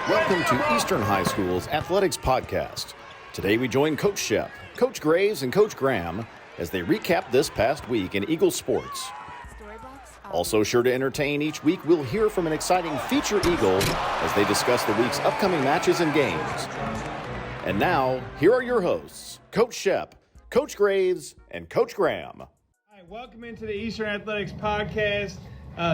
Welcome to Eastern High School's Athletics Podcast. Today we join Coach Shep, Coach Graves, and Coach Graham as they recap this past week in Eagle sports. Also sure to entertain, each week we'll hear from an exciting feature Eagle as they discuss the week's upcoming matches and games. And now, here are your hosts, Coach Shep, Coach Graves, and Coach Graham. All right, welcome into the Eastern Athletics Podcast.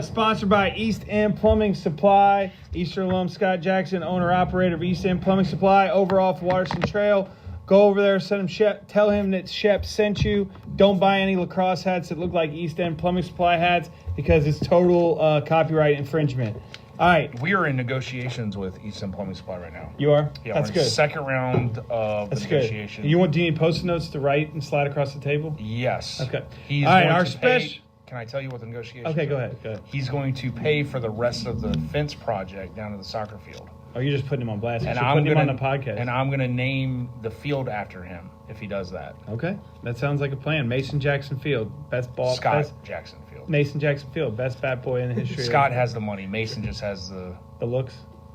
Sponsored by East End Plumbing Supply. Eastern alum Scott Jackson, owner-operator of East End Plumbing Supply, over off Waterston Trail. Go over there, send him Shep, tell him that Shep sent you. Don't buy any lacrosse hats that look like East End Plumbing Supply hats because it's total copyright infringement. All right. We are in negotiations with East End Plumbing Supply right now. You are? Yeah, that's we're in good. Second round of that's negotiations. Good. Do you need Post-it notes to write and slide across the table? Yes. Okay. He's all right, going our to special. pay. Can I tell you what the negotiations Okay, go are? ahead. He's going to pay for the rest of the fence project down to the soccer field. Oh, you're just putting him on blast. And I'm putting him on the podcast. And I'm going to name the field after him if he does that. Okay, that sounds like a plan. Mason Jackson Field, best ball. Scott Jackson Field. Mason Jackson Field, best bat boy in the history. Scott has the money. Mason just has the looks.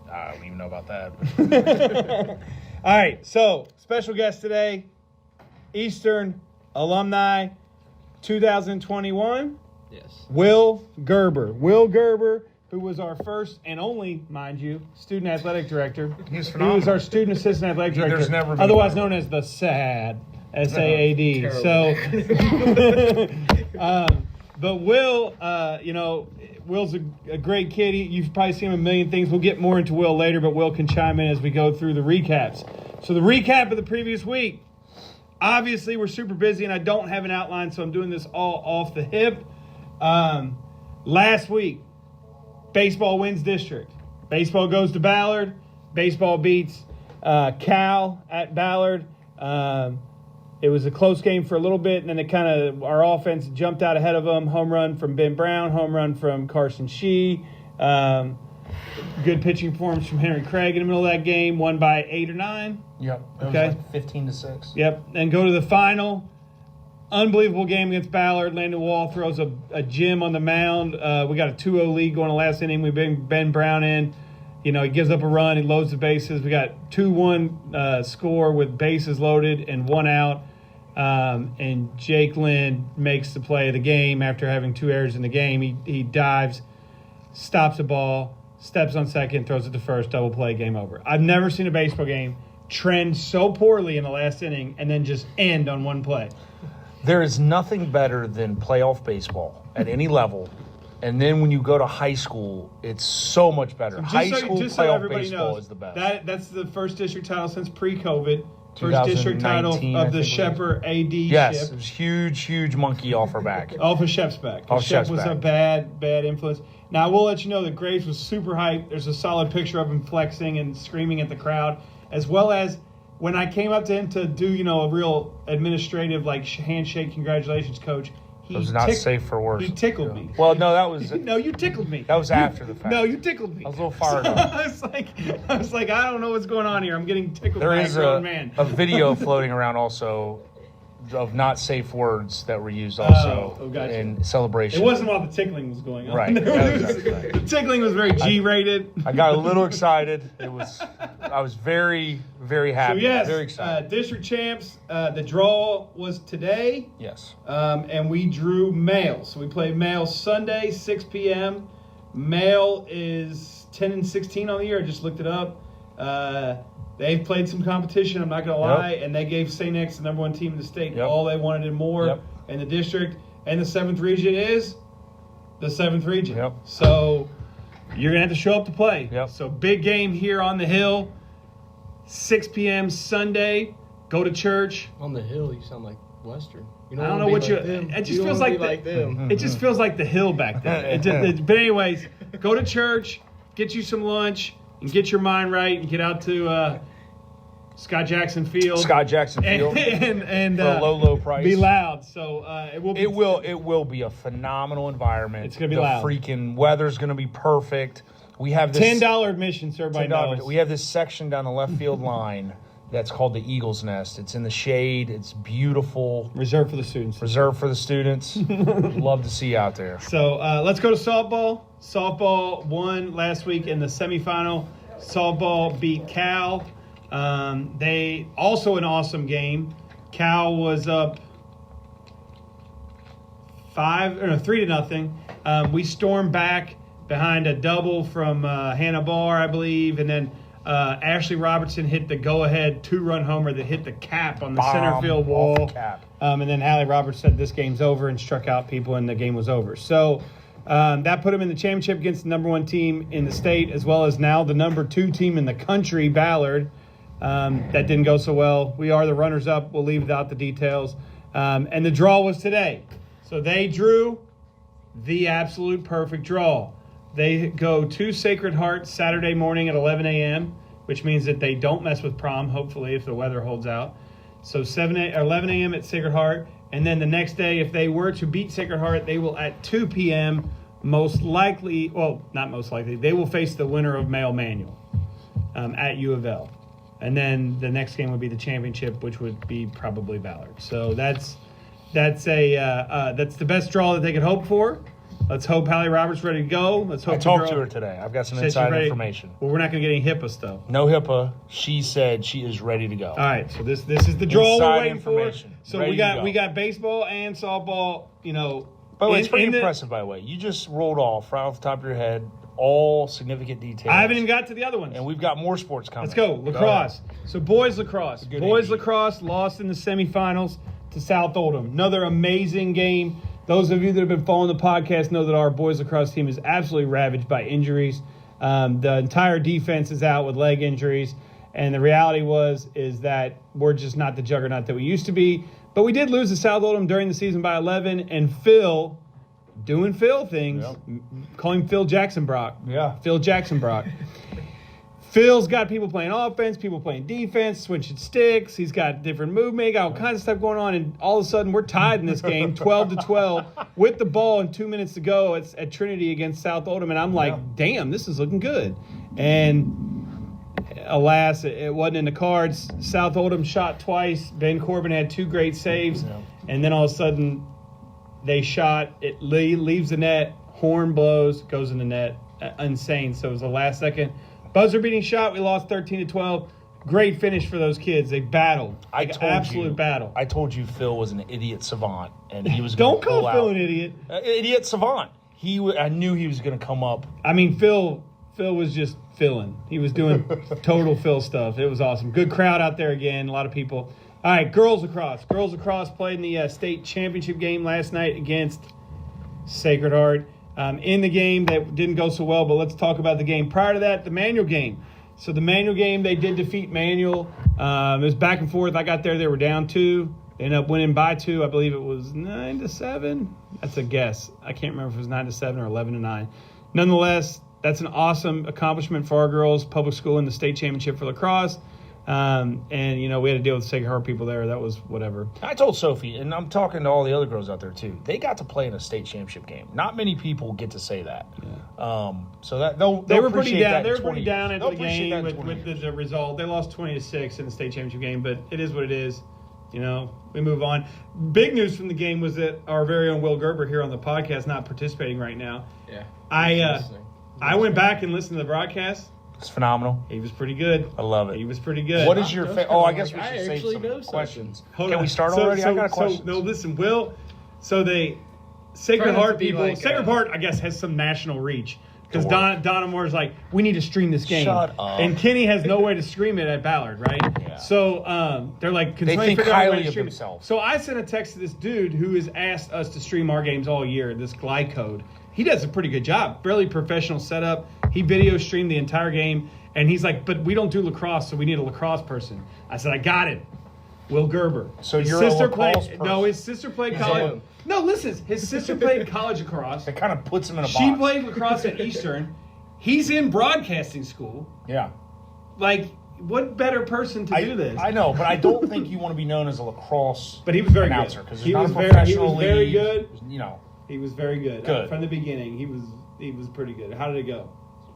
I don't even know about that. All right, so special guest today, Eastern alumni, 2021. Yes. Will Gerber. Will Gerber, who was our first and only, mind you, student athletic director. He's He phenomenal. was our student assistant athletic director. There's never been otherwise a known as the SAD, S-A-A-D. But Will, Will's a great kid. You've probably seen him a million things. We'll get more into Will later, but Will can chime in as we go through the recaps. So the recap of the previous week. Obviously, we're super busy, and I don't have an outline, so I'm doing this all off the hip. Last week, baseball wins district. Baseball goes to Ballard. Baseball beats Cal at Ballard. It was a close game for a little bit, and then our offense jumped out ahead of them. Home run from Ben Brown, home run from Carson Shee. Good pitching performance from Henry Craig in the middle of that game, won by 8 or 9. Yep. It Okay. was like 15-6. Yep. And go to the final. Unbelievable game against Ballard. Landon Wall throws a gem on the mound. We got a 2-0 lead going to last inning. We bring Ben Brown in. He gives up a run. He loads the bases. We got 2-1 score with bases loaded and 1 out. And Jake Lynn makes the play of the game after having 2 errors in the game. He dives, stops the ball, steps on second, throws it to first, double play, game over. I've never seen a baseball game trend so poorly in the last inning and then just end on one play. There is nothing better than playoff baseball at any level. And then when you go to high school, it's so much better. High school playoff baseball is the best. That's the first district title since pre-COVID. First district title of the Schepper AD. Yes, Ship. it was huge monkey off our back. Off of Shep's back. Off Shep Shep's was a back. bad influence. Now, I will let you know that Graves was super hyped. There's a solid picture of him flexing and screaming at the crowd, as well as when I came up to him to do, a real administrative, handshake, congratulations, coach. It was not safe for words. He tickled me. Well, no, that was... No, you tickled me. That was after the fact. No, you tickled me. I was a little fired up. I was like, I don't know what's going on here. I'm getting tickled There by is a grown man. a video floating around also of not safe words that were used also gotcha. in celebration. It wasn't while the tickling was going on. Right. The tickling was very G-rated. I got a little excited. I was very, very happy. So yes, very excited. district champs. The draw was today. Yes. And we drew male. So we played male Sunday, 6 p.m. Male is 10-16 on the year. I just looked it up. They've played some competition, I'm not going to lie, and they gave St. X, the number 1 team in the state, all they wanted and more in the district. And the 7th region is the 7th region. Yep. So you're going to have to show up to play. Yep. So big game here on the Hill, 6 p.m. Sunday. Go to church. On the Hill, you sound like Western. I don't know what it just feels like them. It just feels like the Hill back then. But anyways, go to church, get you some lunch, and get your mind right, and get out to Scott Jackson Field. Scott Jackson Field. and for a low price. Be loud. So it will be. It will be a phenomenal environment. It's gonna be loud. The freaking weather's gonna be perfect. We have this $10 admission, so everybody knows. We have this section down the left field line that's called the Eagle's Nest. It's in the shade. It's beautiful. Reserved for the students. Reserved for the students. Love to see you out there. So let's go to softball. Softball won last week in the semifinal softball beat Cal. They also an awesome game. Cal was up 3-0. We stormed back behind a double from Hannah Barr, I believe, and then Ashley Robertson hit the go-ahead 2-run homer that hit the cap on the center field wall. And then Hallie Roberts said this game's over and struck out people, and the game was over. So that put them in the championship against the number 1 team in the state, as well as now the number 2 team in the country, Ballard. That didn't go so well. We are the runners-up. We'll leave out the details. And the draw was today. So they drew the absolute perfect draw. They go to Sacred Heart Saturday morning at 11 a.m., which means that they don't mess with prom, hopefully, if the weather holds out. So 11 a.m. at Sacred Heart. And then the next day, if they were to beat Sacred Heart, they will at 2 p.m. most likely, well, not most likely, they will face the winner of Male Manual at U of L. And then the next game would be the championship, which would be probably Ballard. So that's the best draw that they could hope for. Let's hope Hallie Roberts ready to go. Let's hope. I talked to her today. I've got some inside information. Well, we're not going to get any HIPAA stuff. No HIPAA. She said she is ready to go. All right. So this is the draw we're waiting for. So ready we got baseball and softball. By the way, it's pretty impressive. By the way, you just rolled off right off the top of your head all significant details. I haven't even got to the other ones. And we've got more sports coming. Let's go. Lacrosse. So boys lacrosse. Lacrosse lost in the semifinals to South Oldham. Another amazing game. Those of you that have been following the podcast know that our boys lacrosse team is absolutely ravaged by injuries. The entire defense is out with leg injuries. And the reality is that we're just not the juggernaut that we used to be. But we did lose to South Oldham during the season by 11. And Phil, doing Phil things, calling Phil Jackson Brock. Yeah. Phil Jackson Brock. Phil's got people playing offense, people playing defense, switching sticks. He's got different movement, got all kinds of stuff going on. And all of a sudden, we're tied in this game, 12-12, with the ball and 2 minutes to go. It's at Trinity against South Oldham. And I'm like, damn, this is looking good. And alas, it wasn't in the cards. South Oldham shot twice. Ben Corbin had 2 great saves. Yeah. And then all of a sudden, they shot. It leaves the net. Horn blows, goes in the net. Insane. So it was the last second buzzer beating shot. We lost 13-12. Great finish for those kids. They battled. Absolute battle. I told you Phil was an idiot savant, and he was. Don't call Phil an idiot. Idiot savant. I knew he was going to come up. I mean, Phil was just filling. He was doing total Phil stuff. It was awesome. Good crowd out there again. A lot of people. All right, girls lacrosse. Girls lacrosse played in the state championship game last night against Sacred Heart. In the game that didn't go so well, but let's talk about the game prior to that, the Manual game. So the Manual game, they did defeat Manual. It was back and forth. I got there, they were down 2. They ended up winning by 2. I believe it was 9-7. That's a guess. I can't remember if it was 9-7 or 11-9. Nonetheless, that's an awesome accomplishment for our girls. Public school in the state championship for lacrosse. And, we had to deal with Sacred Heart people there. That was whatever. I told Sophie, and I'm talking to all the other girls out there, too. They got to play in a state championship game. Not many people get to say that. Yeah. So that they were pretty down. They were pretty down after the game with the result. They lost 20-6 in the state championship game, but it is what it is. We move on. Big news from the game was that our very own Will Gerber here on the podcast not participating right now. Yeah. I went back and listened to the broadcast. It's phenomenal. He was pretty good. I love it. He was pretty good. What is your favorite? I guess we should save some questions. Can we start already? I got a question. No, listen, Will. So they Sacred Heart people. Sacred Heart, I guess, has some national reach because Donna Moore's like, we need to stream this game. Shut up. And Kenny has no way to stream it at Ballard, right? Yeah. So they're like, they think highly of themselves. So I sent a text to this dude who has asked us to stream our games all year. This Glide Code. He does a pretty good job. Fairly professional setup. He video streamed the entire game. And he's like, but we don't do lacrosse, so we need a lacrosse person. I said, I got it. Will Gerber. So his sister person? No, his sister played college. No, listen. His sister played college lacrosse. It kind of puts him in a box. She played lacrosse at Eastern. He's in broadcasting school. Yeah. Like, what better person to do this? I know, but I don't think you want to be known as a lacrosse but he was very announcer good. Because he's not a professional league. Very good. He was very good. Good. From the beginning, he was pretty good. How did it go?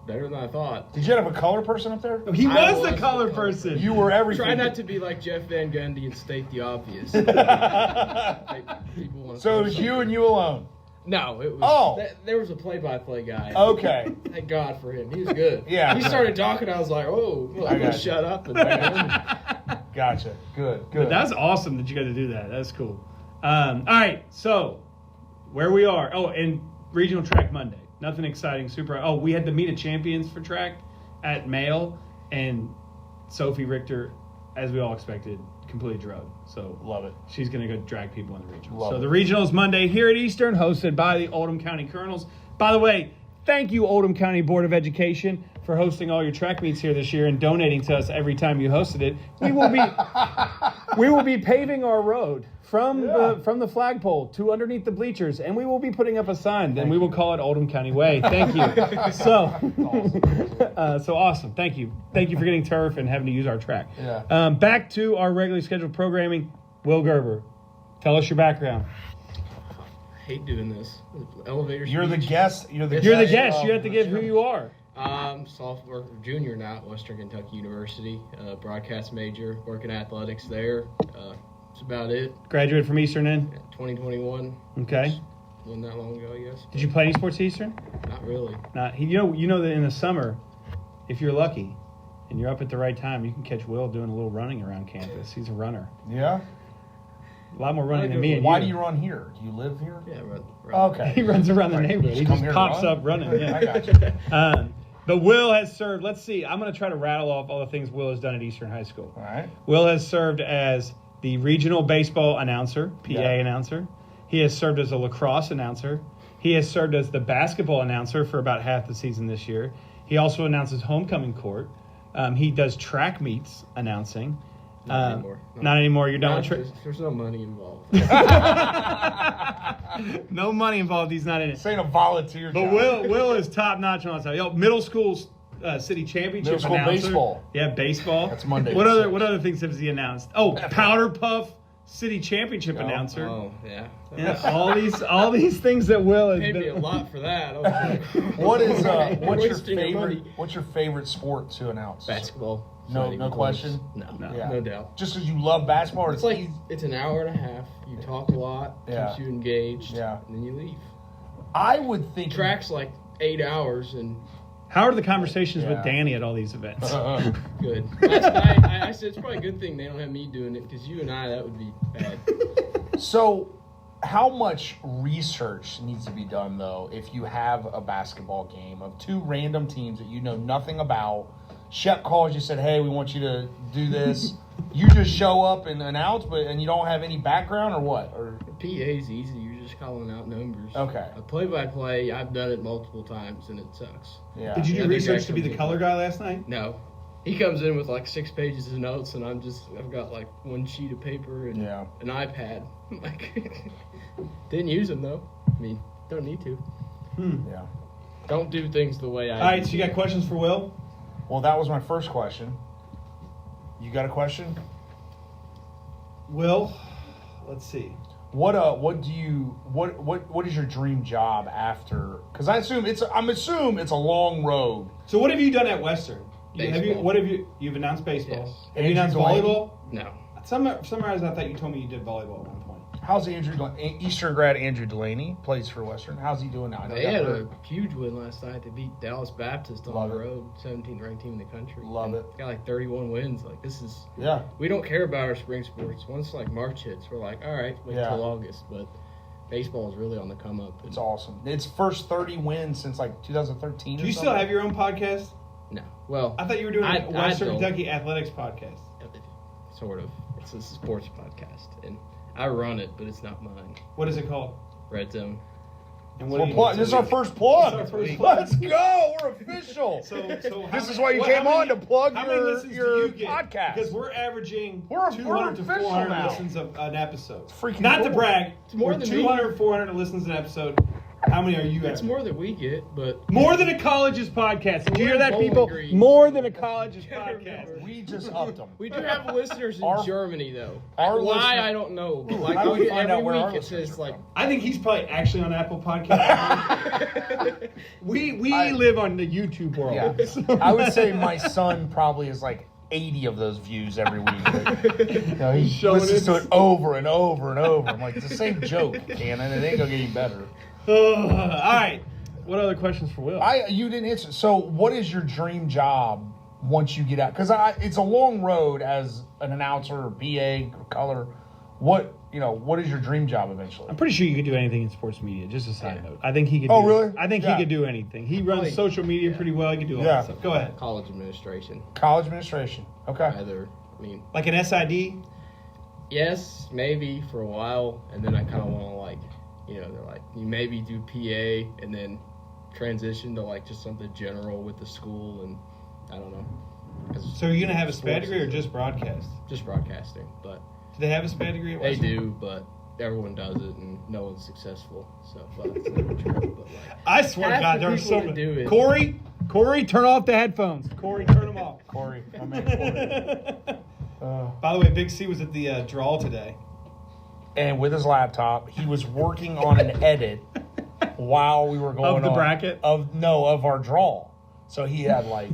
Better than I thought. Did you have a color person up there? He was the color person. You were everything. Try not to be like Jeff Van Gundy and state the obvious. So it was you and you alone. No, it was. Oh. There was a play-by-play guy. Okay. Thank God for him. He was good. Yeah. He started talking. I was like, oh, well, I'm going to shut up. Gotcha. Good. But that's awesome that you got to do that. That's cool. All right, so where we are. Oh, and Regional Track Monday. Nothing exciting. We had the Meet of Champions for track at Mail, and Sophie Richter, as we all expected, completely drugged. So love it. She's going to go drag people in the regional. Love so it. the regional is Monday here at Eastern, hosted by the Oldham County Colonels. By the way, thank you, Oldham County Board of Education, for hosting all your track meets here this year and donating to us every time you hosted it. We will be paving our road from the flagpole to underneath the bleachers, and we will be putting up a sign, and we will call it Oldham County Way. Thank you. So awesome. Thank you for getting turf and having to use our track. Yeah. Back to our regularly scheduled programming. Will Gerber, tell us your background. I hate doing this. Elevator speech. You're the guest. You're the guest. You have to give who you are. Sophomore, junior now at Western Kentucky University, broadcast major, working athletics there. That's about it. Graduated from Eastern in? 2021. Okay. Wasn't that long ago, I guess. Did you play any sports at Eastern? Not really. Not. You know that in the summer, if you're lucky and you're up at the right time, you can catch Will doing a little running around campus. He's a runner. Yeah. A lot more running than me and Why do you run here? Do you live here? Yeah, run. Okay. He runs around the neighborhood. He just pops up running. Yeah. I got you. But Will has served, let's see, I'm going to try to rattle off all the things Will has done at Eastern High School. All right. Will has served as the regional baseball announcer, PA announcer. He has served as a lacrosse announcer. He has served as the basketball announcer for about half the season this year. He also announces homecoming court. He does track meets announcing. Not anymore. Not anymore. You're done with track. There's no money involved. No money involved. He's not in it. This ain't a volunteer But job. Will is top notch on that. Yo, middle school city championship Middle school announcer. baseball. Yeah, baseball. That's Monday. What other things has he announced? Oh, Powder Puff city championship announcer. Oh, yeah. Yeah, all these things that Will has Paid me a been. lot for that. I was like, What is what's your wasting your money. favorite? What's your favorite sport to announce? Basketball. No Not even question? close. No, Yeah. no doubt. Just because you love basketball, or It's like it's an hour and a half. You talk a lot, Yeah. keeps you engaged, Yeah. and then you leave. I would think Track's like 8 hours and How are the conversations Yeah. with Danny at all these events? good. I said it's probably a good thing they don't have me doing it because you and I, that would be bad. So, how much research needs to be done, though, if you have a basketball game of two random teams that you know nothing about? Shep calls you, said, hey, we want you to do this. You just show up and announce, and you don't have any background or what? Or PA's easy. You're just calling out numbers. Okay. A play-by-play, I've done it multiple times, and it sucks. yeah. Did you Yeah, do the research guy to be the comes in. color guy last night? No. He comes in with like 6 pages of notes, and I've got like one sheet of paper and Yeah. an iPad. Like, didn't use them though. I mean, don't need to. Yeah. Don't do things the way I. All right, so you got questions for Will? Well, that was my first question. You got a question? Will, let's see. What is your dream job after? Because I'm assuming it's a long road. So what have you done at Western? Baseball. You've announced baseball? Yes. Have you announced Andrew Delaney? volleyball? No. Summarize, I thought you told me you did volleyball at one point. How's Andrew doing? Eastern grad Andrew Delaney plays for Western. How's he doing now? I know They he got had hurt. a huge win last night. They beat Dallas Baptist on Love the it. road, 17th ranked team in the country. Love And it. Got like 31 wins. Like this is. Yeah. We don't care about our spring sports. Once like March hits, we're like, all right, wait Yeah. till August. But baseball is really on the come up. It's awesome. It's first 30 wins since like 2013. Do you still have your own podcast? No. Well, I thought you were doing I a Western don't. Kentucky Athletics podcast. Sort of. It's a sports podcast, and I run it, but it's not mine. What is it called? Red Zone. And This is our first plug. This is our first plug. Let's go. We're official. This is why you came on to plug your podcast. Because we're averaging We're 200 to official 400 now. listens an episode. It's freaking Not to cool. brag. It's more we're than 200 400 listens an episode. How many are you It's at? more than we get, but More than a college's podcast. Did you hear that, Bowling people? Green. More than a college's podcast. We just upped them. we do have listeners in Our- Germany, though. our Why, listener- I don't know. But like How do we we- find out every where our week it listeners says are like from? I think he's probably actually on Apple Podcasts. we live on the YouTube world. Yeah. So- I would say my son probably is like 80 of those views every week. He listens to it over and over and over. I'm like, it's the same joke, Cannon. It ain't gonna get any better. All right. What other questions for Will? You didn't answer. So, what is your dream job once you get out? Because it's a long road as an announcer or PA or color. What is your dream job eventually? I'm pretty sure you could do anything in sports media. Just a side note. I think he could. Really? I think he could do anything. He runs social media pretty well. He could do all that stuff. Go ahead. College administration. College administration. Okay. Like an SID. Yes, maybe for a while, and then I kind of want to they're like, you maybe do PA and then transition to like just something general with the school, and I don't know. So are you gonna have a SPAD degree or just broadcast? Just broadcasting, but do they have a SPAD degree? They do, but everyone does it, and no one's successful. So, well, that's never true. But I swear to God, there's so many. Corey, turn off the headphones. Corey, turn them off. Corey, my man Corey. By the way, Big C was at the draw today. And with his laptop, he was working on an edit while we were going of the bracket of our draw. So he had like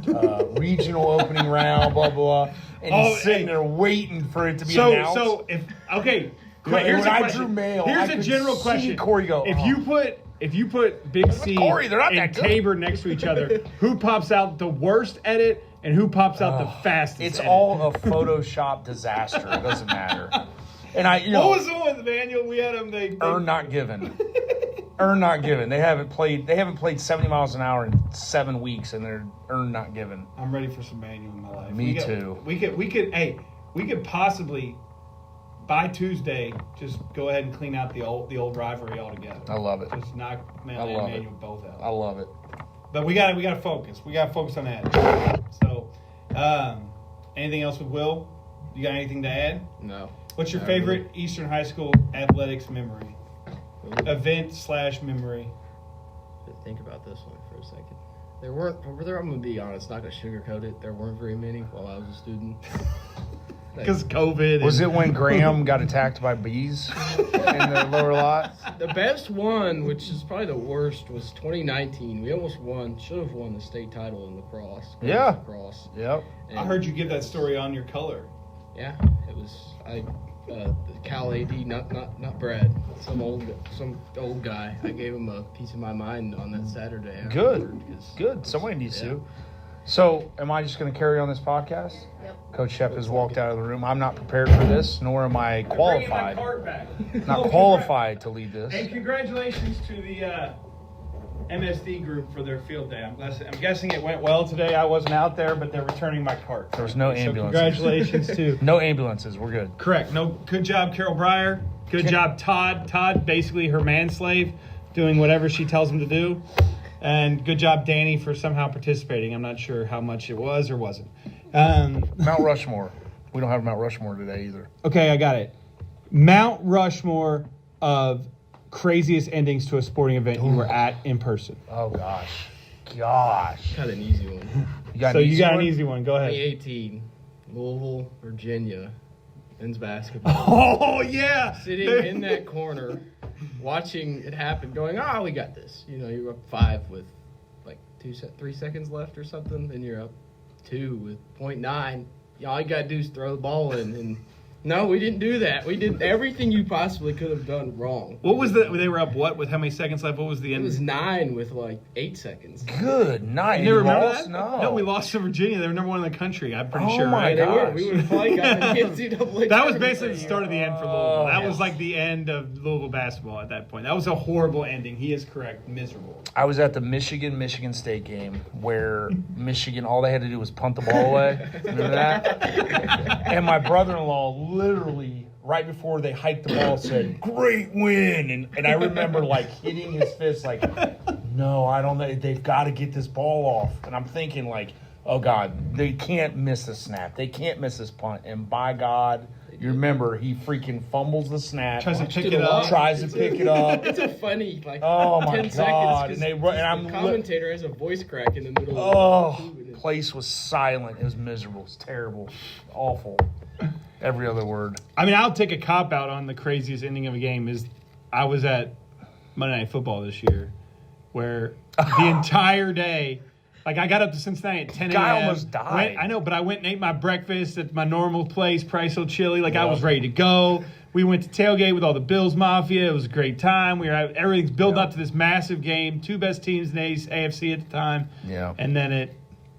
regional opening round, blah blah, and he's sitting there waiting for it to be announced. So here's a question. Here's a general question. Corey go. If you put Big C and Tabor next to each other, who pops out the worst edit and who pops out the fastest? It's edit? all a Photoshop disaster. It doesn't matter. And what was the one with Manuel? We had them. They earn not given. Earn not given. They haven't played 70 miles an hour in 7 weeks, and they're earn not given. I'm ready for some Manuel in my life. Me too. We could possibly by Tuesday just go ahead and clean out the old rivalry altogether. I love it. Just knock Manley and Manuel both out. I love it. But we got to focus. We got to focus on that. So, anything else with Will? You got anything to add? No. What's your favorite Eastern High School athletics memory? Event/memory. Think about this one for a second. I'm going to be honest, not going to sugarcoat it. There weren't very many while I was a student. Because COVID. Was it when Graham got attacked by bees in the lower lot? The best one, which is probably the worst, was 2019. We almost should have won the state title in lacrosse. Yeah. Lacrosse. Yep. And I heard you give that story on your color. Yeah, it was the Cal AD, not Brad, some old guy. I gave him a piece of my mind on that Saturday. Good. Somebody needs to. So, am I just going to carry on this podcast? Yep. Coach Schepper has walked out of the room. I'm not prepared for this, nor am I qualified. Not qualified to lead this. And congratulations to the MSD group for their field day. I'm guessing it went well today. I wasn't out there, but they're returning my cart. There was no ambulances. Congratulations to no ambulances. We're good. Correct. No. Good job, Carol Breyer. Good job, Todd. Todd, basically her manslave, doing whatever she tells him to do. And good job, Danny, for somehow participating. I'm not sure how much it was or wasn't. Mount Rushmore. We don't have Mount Rushmore today either. Okay, I got it. Mount Rushmore of craziest endings to a sporting event you were at in person. Oh, gosh. Got an easy one. You got an easy one. Go ahead. 2018, Louisville, Virginia, men's basketball. Oh, yeah. Sitting in that corner, watching it happen, going, we got this. You're up 5 with like 3 seconds left or something, and you're up 2 with 0.9. All you got to do is throw the ball in. And no, we didn't do that. We did everything you possibly could have done wrong. What was they were up what with how many seconds left? What was the end? It was 9 with like 8 seconds. Good night. You remember that? No, we lost to Virginia. They were number 1 in the country. I'm pretty sure. Oh my right? gosh. We would have probably gotten the NCAA. That was basically the start of the end for Louisville. That yes. was like the end of Louisville basketball at that point. That was a horrible ending. He is correct. Miserable. I was at the Michigan State game where Michigan, all they had to do was punt the ball away. Remember that? And my brother-in-law literally, right before they hiked the ball, said, "Great win." And I remember like hitting his fist like, no, I don't know. They've got to get this ball off. And I'm thinking like, oh, God, they can't miss a snap. They can't miss this punt. And by God, you remember he freaking fumbles the snap. Tries to pick it up. It's a funny, 10 God. seconds. And the commentator has a voice crack in the middle of the place was silent. It was miserable. It was terrible. Awful. Every other word. I mean, I'll take a cop-out on the craziest ending of a game is I was at Monday Night Football this year where the entire day Like, I got up to Cincinnati at 10 a.m. Guy almost died. I know, but I went and ate my breakfast at my normal place, Price Hill Chili. Like, I was ready to go. We went to tailgate with all the Bills Mafia. It was a great time. Everything's built up to this massive game. Two best teams in the AFC at the time. Yeah. And then it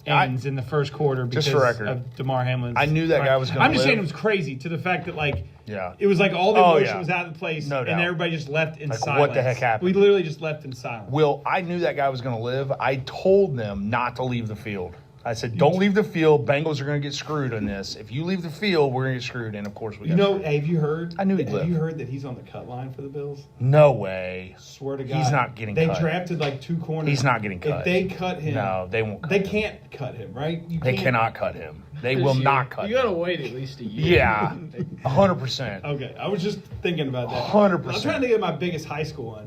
ends in the first quarter because of DeMar Hamlin's. I knew that guy was going to I'm just saying it was crazy to the fact that, like, yeah, it was like all the emotion was out of the place, no doubt. and everybody just left in silence. What the heck happened? We literally just left in silence. Will, I knew that guy was going to live. I told them not to leave the field. I said, don't leave the field. Bengals are going to get screwed in this. If you leave the field, we're going to get screwed. And, of course, we got screwed. Have you heard? I knew he'd live. Have you heard that he's on the cut line for the Bills? No way. Swear to God. He's not getting cut. They drafted like 2 corners. He's not getting cut. If they cut him. No, they won't cut him. him. They can't cut him, right? They cannot cut him. They will not cut him. You got to wait at least a year. Yeah, 100%. Okay, I was just thinking about that. 100%. I'm trying to think of my biggest high school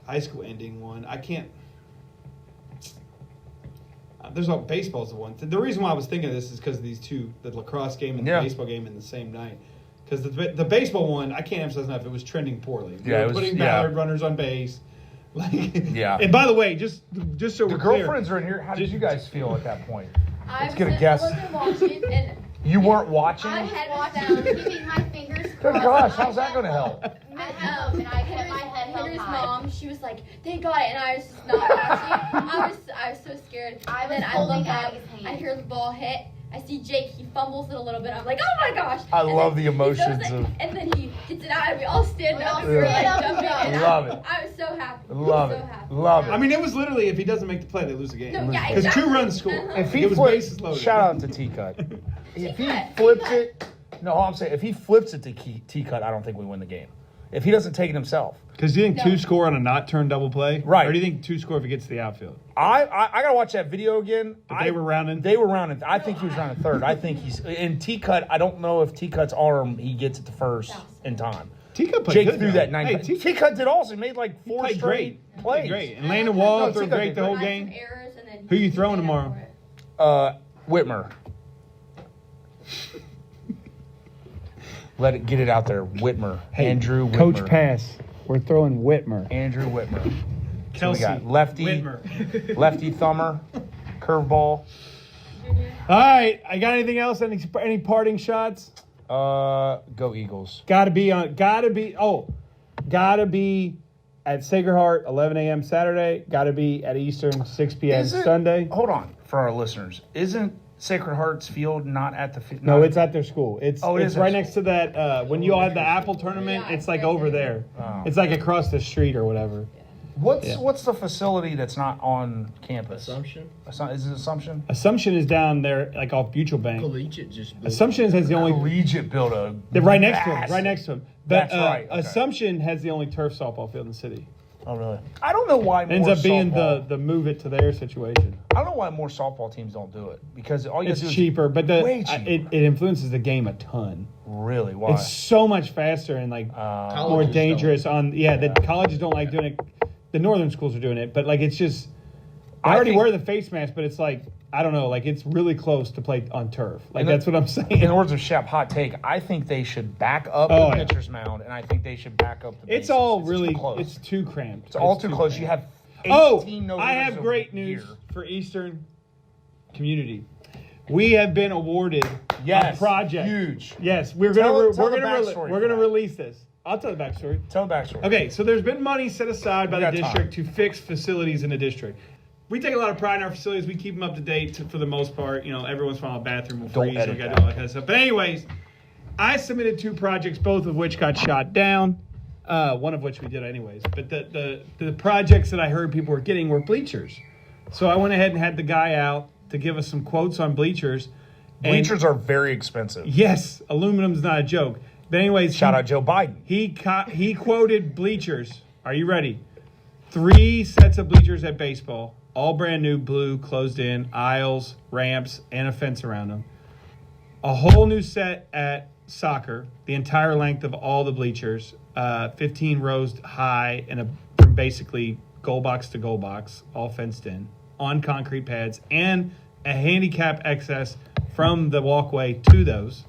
ending one. I can't. There's no baseball's the one. The reason why I was thinking of this is because of these two, the lacrosse game and the baseball game in the same night. Because the baseball one, I can't emphasize enough, it was trending poorly. We were putting Ballard runners on base. And by the way, just so we're clear. The girlfriends are in here. How did you guys feel at that point? Let's get a guess. I wasn't watching, and you weren't watching? I had was down, keeping my fingers Good crossed. gosh, how's that going to help? And I kept my head held high. Henry's mom, she was like, "They got it," and I was just not watching. I was so scared. Then I look up, I hear the ball hit. I see Jake. He fumbles it a little bit. I'm like, "Oh my gosh!" I love the emotions and then he gets it out, and we all stand up. We were like jumping. Love it. I was so happy. Love it. So happy. Love it. I mean, it was literally, if he doesn't make the play, they lose the game. No, yeah, Because exactly. 2 runs scored. If he it was bases loaded. shout out to T-Cut. If he flips it, no, I'm saying if he flips it to T-Cut, I don't think we win the game. If he doesn't take it himself. Because do you think 2 score on a not turned double play? Right. Or do you think 2 score if it gets to the outfield? I got to watch that video again. But they were rounding? They were rounding. I think he was rounding third. I think he's in T-Cut. I don't know if T-Cut's arm, he gets it to first in time. T-Cut played Jake good, threw though. that 9. Hey, T-Cut did also. He made like 4 played straight plays. Great. And Landon Wall threw T-Cut great did the whole Had some game. errors, and then Who you throwing tomorrow? Whitmer. Get it out there. Whitmer. Andrew Whitmer. Coach Pass. We're throwing Whitmer. Andrew Whitmer. Kelsey. So we got lefty. Whitmer. Lefty thumber. Curveball. All right. I got anything else? Any parting shots? Go Eagles. Gotta be at Sacred Heart, 11 a.m. Saturday. Gotta be at Eastern, 6 p.m. Sunday. Hold on, for our listeners. Isn't Sacred Heart's field not at the field? No, it's at their school. It's is right at next to that. When you all had the Apple tournament, it's like over there. Oh. It's like across the street or whatever. What's the facility that's not on campus? Assumption? Is it Assumption? Assumption is down there, like off Mutual Bank. Collegiate just built. Assumption has the only. Collegiate built a. They're right next to him. Right next to him. But That's right. Okay. Assumption has the only turf softball field in the city. Oh really? I don't know why. It ends up being softball, the move it to their situation. I don't know why more softball teams don't do it because all you It's have to do cheaper, but way cheaper. it influences the game a ton. Really? Why? It's so much faster and like more Colleges dangerous. The colleges don't like doing it. The northern schools are doing it, but like it's just they already wear the face mask, but it's like I don't know, like it's really close to play on turf. Like that's what I'm saying. In the words of Shep, hot take. I think they should back up the pitcher's mound, and I think they should back up the bases. It's all It's really too close. it's too cramped. It's all too close. You have 18 I have no-hitters great a news year. for Eastern community. We have been awarded Yes, a project. huge. Yes, we're Tell gonna the backstory for that. release this. I'll tell the backstory. Tell the backstory. Okay, so there's been money set aside by We the got district to fix facilities in the district. We take a lot of pride in our facilities. We keep them up to date for the most part. You know, every once in a while a bathroom will Don't freeze. And we edit got to do all that kind of stuff. But anyways, I submitted 2 projects, both of which got shot down. One of which we did anyways. But the projects that I heard people were getting were bleachers. So I went ahead and had the guy out to give us some quotes on bleachers. And Bleachers are very expensive. yes, aluminum's not a joke. But anyways, Shout out Joe Biden. he quoted bleachers. Are you ready? 3 sets of bleachers at baseball, all brand new, blue, closed in, aisles, ramps, and a fence around them. A whole new set at soccer, the entire length of all the bleachers, 15 rows high, and from basically goal box to goal box, all fenced in, on concrete pads, and a handicap access from the walkway to those.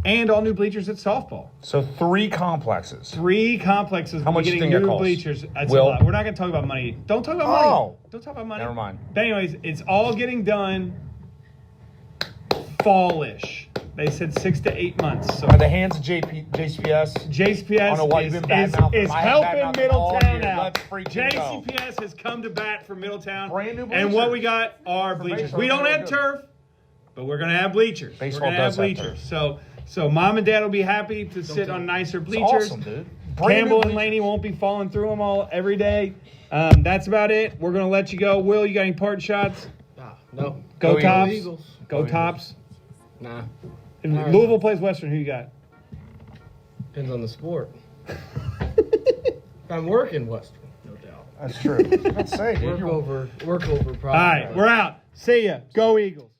and all new bleachers at softball. So 3 complexes. 3 complexes. How much do you getting think it new costs? bleachers. That's Will? a lot. We're not going to talk about money. Don't talk about money. Oh. Don't talk about money. Never mind. But anyways, it's all getting done fallish. They said 6 to 8 months. So By the hands of JCPS. JCPS I don't know why you've been bad-mouthing is them. I have helping bad-mouthed them all Middletown year. out. Let's freaking go. JCPS has come to bat for Middletown. Brand new And bleachers. what we got are bleachers. baseball, We don't really have good. turf, but we're going to have bleachers. Baseball we're going to have does have bleachers. turf. So mom and dad will be happy to sit on nicer It's bleachers. awesome, dude. Campbell and Laney won't be falling through them all every day. That's about it. We're going to let you go. Will, you got any part shots? No. Go Go Tops. Eagles. Go Tops. Nah. If All right. Louisville plays Western, who you got? Depends on the sport. If I'm working Western, no doubt. That's true. Let's say, dude. Work over All probably. right, we're out. See ya. Go Eagles.